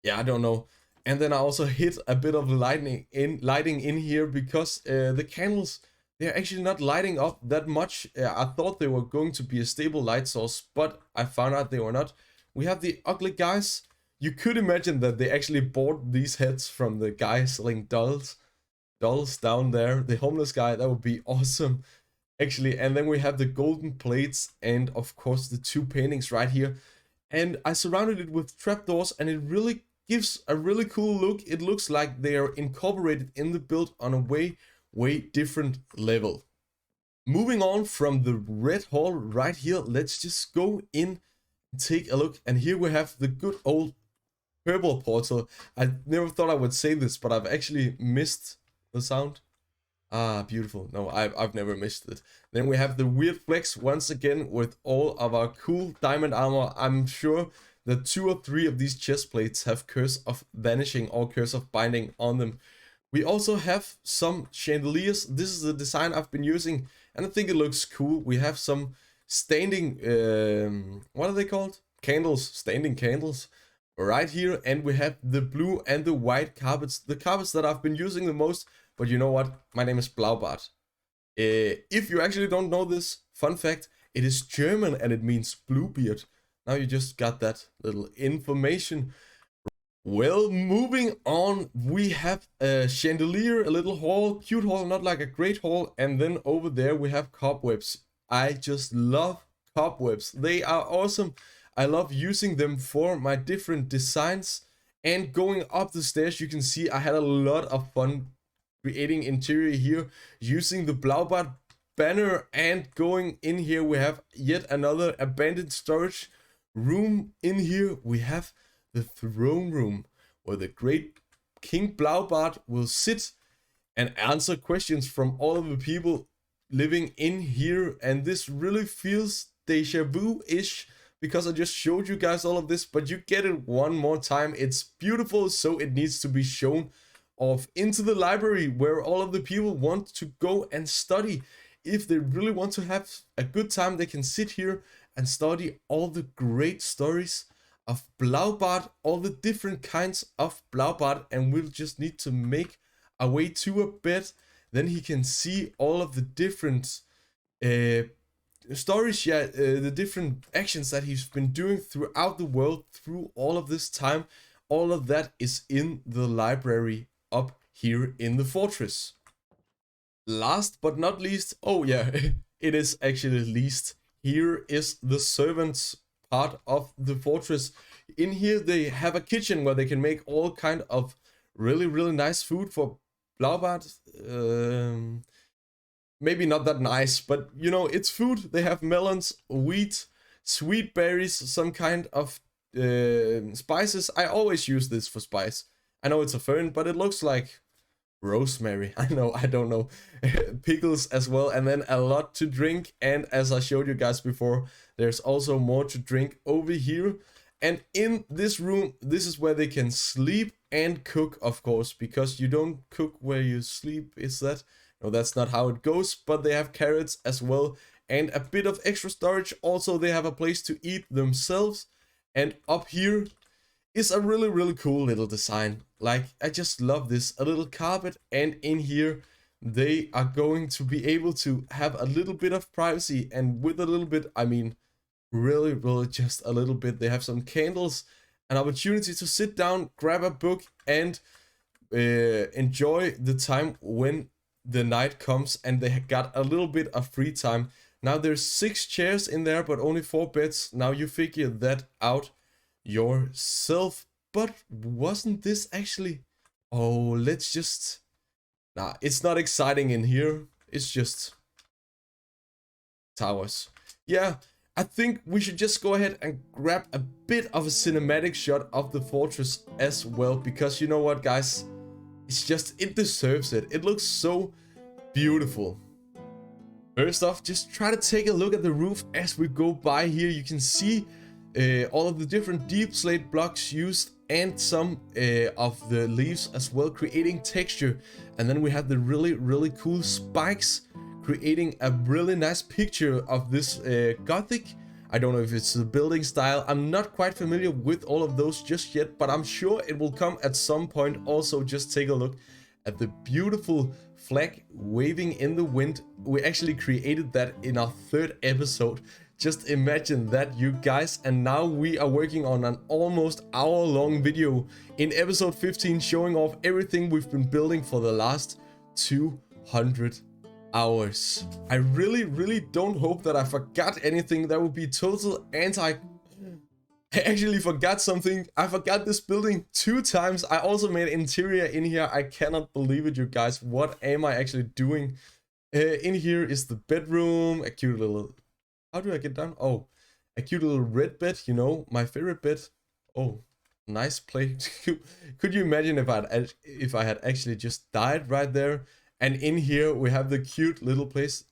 Yeah, I don't know. And then I also hit a bit of lighting in here because the candles, they're actually not lighting up that much. I thought they were going to be a stable light source, but I found out they were not. We have the ugly guys. You could imagine that they actually bought these heads from the guy selling dolls down there. The homeless guy, that would be awesome actually. And then we have the golden plates and of course the two paintings right here. And I surrounded it with trapdoors, and it really gives a really cool look. It looks like they are incorporated in the build on a way different level. Moving on from the red hall right here, let's just go in and take a look. And here we have the good old purple portal. I never thought I would say this, but I've actually missed the sound. Ah, beautiful. No, I've never missed it. Then we have the weird flex once again with all of our cool diamond armor. I'm sure that 2 or 3 of these chest plates have Curse of Vanishing or Curse of Binding on them. We also have some chandeliers. This is the design I've been using, and I think it looks cool. We have some standing, what are they called? Candles, standing candles right here. And we have the blue and the white carpets, the carpets that I've been using the most. But you know what? My name is Blaubart. If you actually don't know this, fun fact, it is German and it means Bluebeard. Now you just got that little information. Well, moving on, we have a chandelier, a little hall, cute hall, not like a great hall. And then over there we have cobwebs. I just love cobwebs. They are awesome. I love using them for my different designs. And going up the stairs, you can see I had a lot of fun creating interior here using the Blaubart banner. And going in here we have yet another abandoned storage room. In here we have the throne room where the great King Blaubart will sit and answer questions from all of the people living in here. And this really feels deja vu-ish, because I just showed you guys all of this, but you get it one more time. It's beautiful, so it needs to be shown off into the library where all of the people want to go and study. If they really want to have a good time, they can sit here and study all the great stories of Blaubart, all the different kinds of Blaubart, and we'll just need to make our way to a bed. Then he can see all of the different stories, the different actions that he's been doing throughout the world through all of this time. All of that is in the library up here in the fortress. Last but not least, oh yeah, it is actually least, here is the servants part of the fortress. In here they have a kitchen where they can make all kind of really nice food for Blaubart. Maybe not that nice, but you know, it's food. They have melons, wheat, sweet berries, some kind of spices. I always use this for spice. I know it's a fern, but it looks like rosemary. I don't know. Pickles as well, and then a lot to drink. And as I showed you guys before, there's also more to drink over here. And in this room, this is where they can sleep and cook, of course, because you don't cook where you sleep, is that? No, that's not how it goes, but they have carrots as well and a bit of extra storage. Also, they have a place to eat themselves. And up here is a really cool little design. Like, I just love this. A little carpet, and in here they are going to be able to have a little bit of privacy. And with a little bit, I mean really just a little bit. They have some candles, an opportunity to sit down, grab a book, and enjoy the time when the night comes, and they got a little bit of free time. Now there's 6 chairs in there, but only 4 beds. Now you figure that out yourself. But wasn't this actually... Oh, let's just... Nah, it's not exciting in here. It's just towers. Yeah, I think we should just go ahead and grab a bit of a cinematic shot of the fortress as well, because you know what, guys? It's just, it deserves it. It looks so beautiful. First off, just try to take a look at the roof as we go by here. You can see all of the different deep slate blocks used, and some of the leaves as well, creating texture. And then we have the really cool spikes, creating a really nice picture of this Gothic. I don't know if it's the building style. I'm not quite familiar with all of those just yet, but I'm sure it will come at some point. Also, just take a look at the beautiful flag waving in the wind. We actually created that in our 3rd episode. Just imagine that, you guys. And now we are working on an almost hour-long video in episode 15, showing off everything we've been building for the last 200 hours. I really don't hope that I forgot anything. That would be total anti... I actually forgot something. I forgot this building 2 times. I also made interior in here. I cannot believe it, you guys. What am I actually doing? In here is the bedroom. A cute little... How do I get down? Oh, a cute little red bed, you know, my favorite bed. Oh, nice play. Could you imagine if I had actually just died right there? And in here we have the cute little place.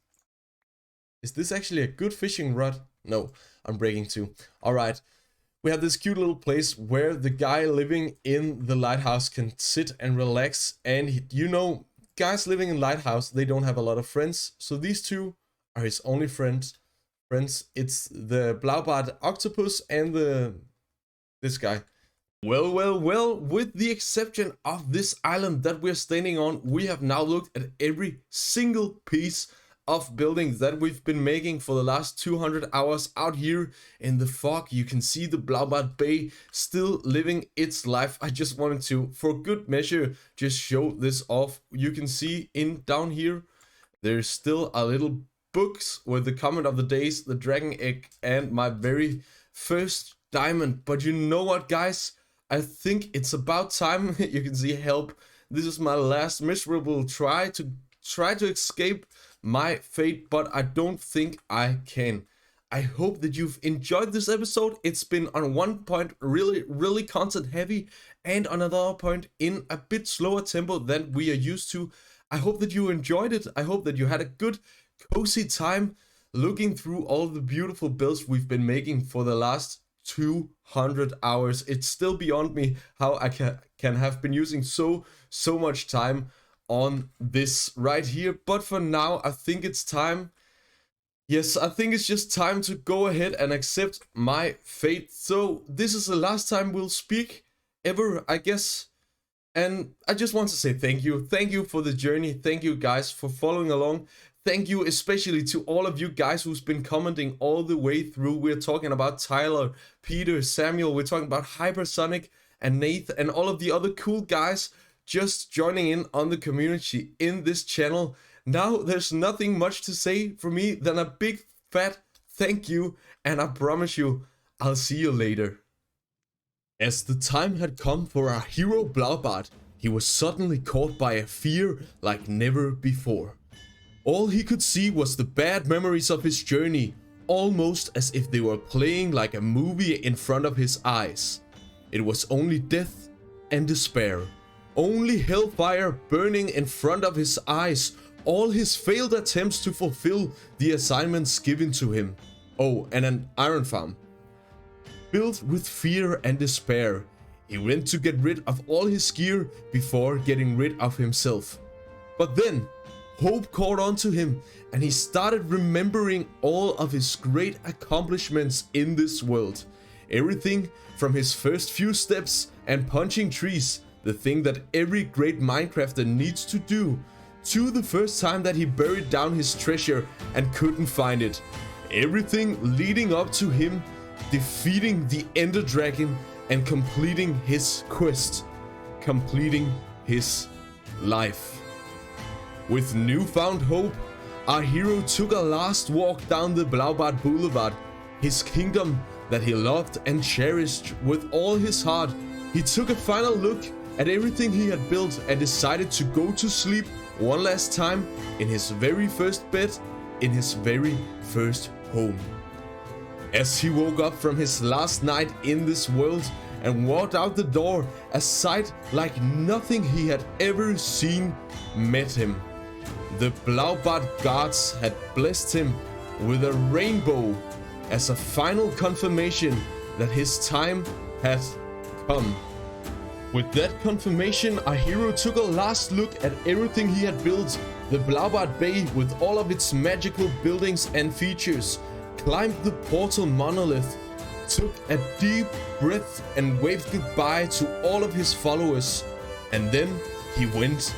Is this actually a good fishing rod? No, I'm breaking 2. All right. We have this cute little place where the guy living in the lighthouse can sit and relax. And you know, guys living in Lighthouse, they don't have a lot of friends. So these 2 are his only friends. It's the Blaubart octopus and this guy. Well, with the exception of this island that we're standing on, we have now looked at every single piece of buildings that we've been making for the last 200 hours out here in the fog. You can see the Blaubart Bay still living its life. I just wanted to, for good measure, just show this off. You can see down here, there's still a little books with the comment of the days, the dragon egg, and my very first diamond. But you know what, guys? I think it's about time. You can see help. This is my last miserable try to escape my fate, but I don't think I can. I hope that you've enjoyed this episode. It's been on one point really content heavy, and on another point in a bit slower tempo than we are used to. I hope that you enjoyed it. I hope that you had a good, cozy time looking through all the beautiful builds we've been making for the last 200 hours. It's still beyond me how I can have been using so much time on this right here. But for now, I think it's time. Yes, I think it's just time to go ahead and accept my fate. So this is the last time we'll speak ever, I guess. And I just want to say thank you. Thank you for the journey. Thank you guys for following along. Thank you especially to all of you guys who's been commenting all the way through. We're talking about Tyler, Peter, Samuel. We're talking about Hypersonic and Nath and all of the other cool guys just joining in on the community in this channel. Now there's nothing much to say for me than a big fat thank you, and I promise you I'll see you later. As the time had come for our hero Blaubart, he was suddenly caught by a fear like never before. All he could see was the bad memories of his journey, almost as if they were playing like a movie in front of his eyes. It was only death and despair, only hellfire burning in front of his eyes, all his failed attempts to fulfill the assignments given to him. Oh, and an iron farm. Filled with fear and despair, he went to get rid of all his gear before getting rid of himself. But then, hope caught on to him, and he started remembering all of his great accomplishments in this world. Everything from his first few steps and punching trees, the thing that every great Minecrafter needs to do, to the first time that he buried down his treasure and couldn't find it. Everything leading up to him defeating the Ender Dragon and completing his quest, completing his life. With newfound hope, our hero took a last walk down the Blaubart Boulevard, his kingdom that he loved and cherished with all his heart. He took a final look at everything he had built and decided to go to sleep one last time in his very first bed, in his very first home. As he woke up from his last night in this world and walked out the door, a sight like nothing he had ever seen met him. The Blaubart gods had blessed him with a rainbow as a final confirmation that his time had come. With that confirmation, our hero took a last look at everything he had built, the Blaubart Bay with all of its magical buildings and features, climbed the portal monolith, took a deep breath and waved goodbye to all of his followers, and then he went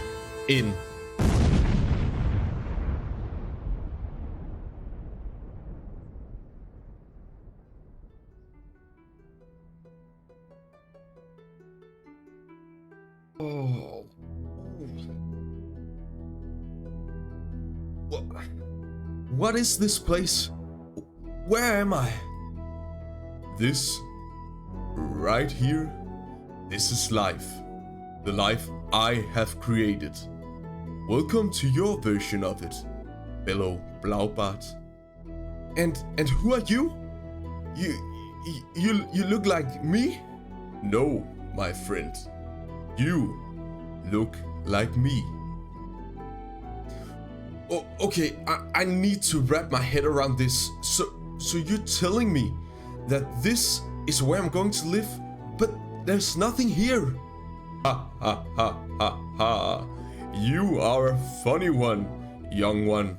in. Oh. What is this place? Where am I? This right here, this is life. The life I have created. Welcome to your version of it, fellow Blaubart. And who are you? You look like me? No, my friend. You look like me. Oh, okay, I need to wrap my head around this. So you're telling me that this is where I'm going to live, but there's nothing here. Ha ha ha ha ha. You are a funny one, young one.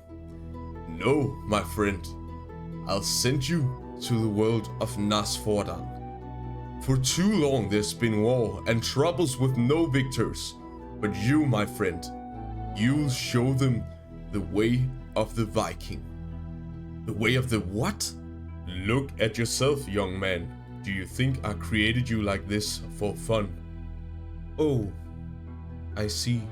No, my friend. I'll send you to the world of Nasfordan. For too long there's been war and troubles with no victors. But you, my friend, you'll show them the way of the Viking. The way of the what? Look at yourself, young man. Do you think I created you like this for fun? Oh, I see.